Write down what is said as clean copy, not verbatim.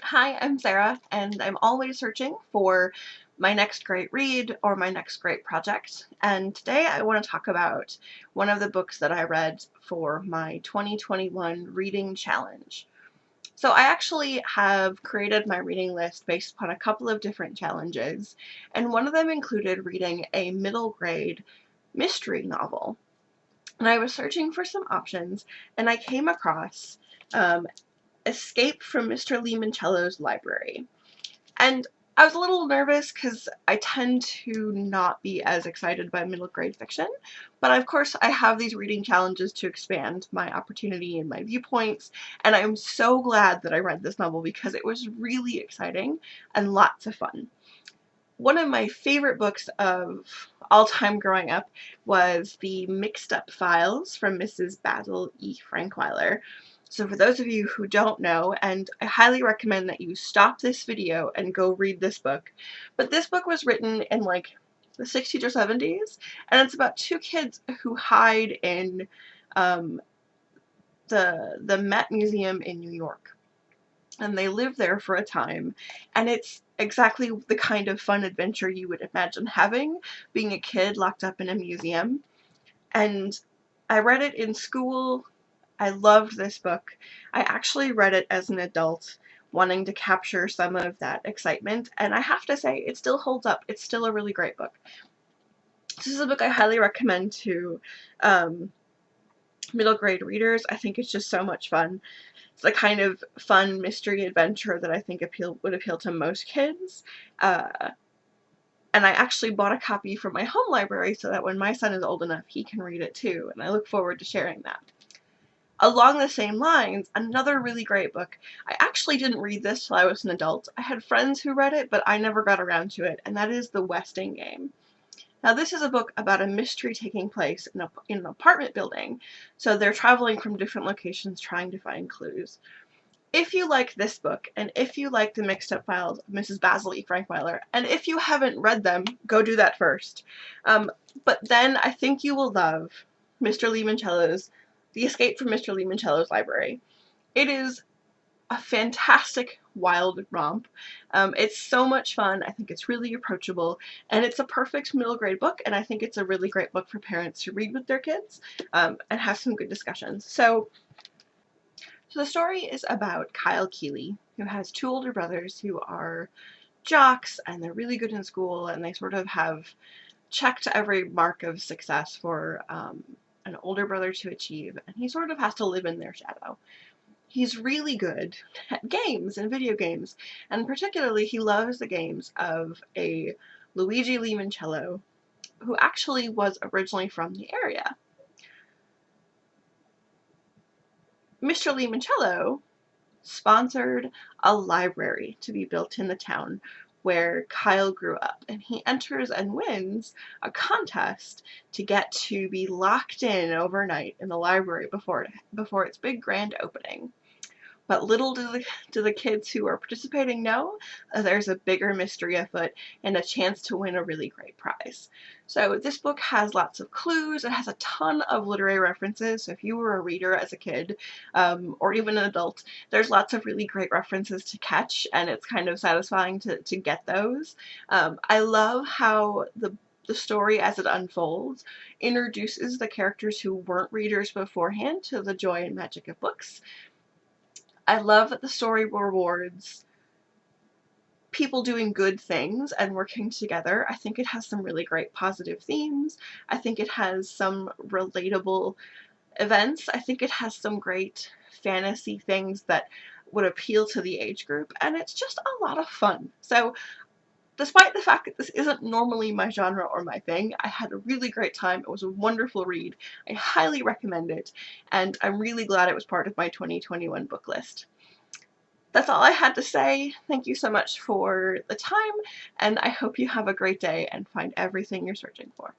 Hi, I'm Sarah, and I'm always searching for my next great read or my next great project. And today I want to talk about one of the books that I read for my 2021 reading challenge. So I actually have created my reading list based upon a couple of different challenges, and one of them included reading a middle grade mystery novel. And I was searching for some options, and I came across um, Escape from Mr. Lemoncello's Library. And I was a little nervous because I tend to not be as excited by middle grade fiction, but of course I have these reading challenges to expand my opportunity and my viewpoints, and I'm so glad that I read this novel because it was really exciting and lots of fun. One of my favorite books of all time growing up was the Mixed Up Files from Mrs. Basil E. Frankweiler. So for those of you who don't know, and I highly recommend that you stop this video and go read this book, but this book was written in like the 60s or 70s, and it's about two kids who hide in um, the Met Museum in New York, and they live there for a time, and it's exactly the kind of fun adventure you would imagine having, being a kid locked up in a museum. And I read it in school. I loved this book. I actually read it as an adult, wanting to capture some of that excitement, and I have to say, it still holds up. It's still a really great book. This is a book I highly recommend to um, middle grade readers. I think it's just so much fun. It's the kind of fun mystery adventure that I think would appeal to most kids. Uh, and I actually bought a copy from my home library so that when my son is old enough, he can read it too, and I look forward to sharing that. Along the same lines, another really great book. I actually didn't read this till I was an adult. I had friends who read it, but I never got around to it, and that is The Westing Game. Now, this is a book about a mystery taking place in an apartment building, so they're traveling from different locations trying to find clues. If you like this book, and if you like the Mixed Up Files of Mrs. Basil E. Frankweiler, and if you haven't read them, go do that first. But then I think you will love Mr. Lemoncello's The Escape from Mr. Lemoncello's Library. It is a fantastic wild romp. It's so much fun. I think it's really approachable, and it's a perfect middle grade book, and I think it's a really great book for parents to read with their kids and have some good discussions. So the story is about Kyle Keeley, who has two older brothers who are jocks, and they're really good in school, and they sort of have checked every mark of success for an older brother to achieve, and he sort of has to live in their shadow. He's really good at games and video games, and particularly he loves the games of a Luigi Limoncello, who actually was originally from the area. Mr. Limoncello sponsored a library to be built in the town where Kyle grew up, and he enters and wins a contest to get to be locked in overnight in the library before its big grand opening. But little do the kids who are participating know there's a bigger mystery afoot and a chance to win a really great prize. So this book has lots of clues. It has a ton of literary references. So if you were a reader as a kid or even an adult, there's lots of really great references to catch, and it's kind of satisfying to get those. I love how the story as it unfolds introduces the characters who weren't readers beforehand to the joy and magic of books. I love that the story rewards people doing good things and working together. I think it has some really great positive themes. I think it has some relatable events. I think it has some great fantasy things that would appeal to the age group, and it's just a lot of fun. So despite the fact that this isn't normally my genre or my thing, I had a really great time. It was a wonderful read. I highly recommend it, and I'm really glad it was part of my 2021 book list. That's all I had to say. Thank you so much for the time, and I hope you have a great day and find everything you're searching for.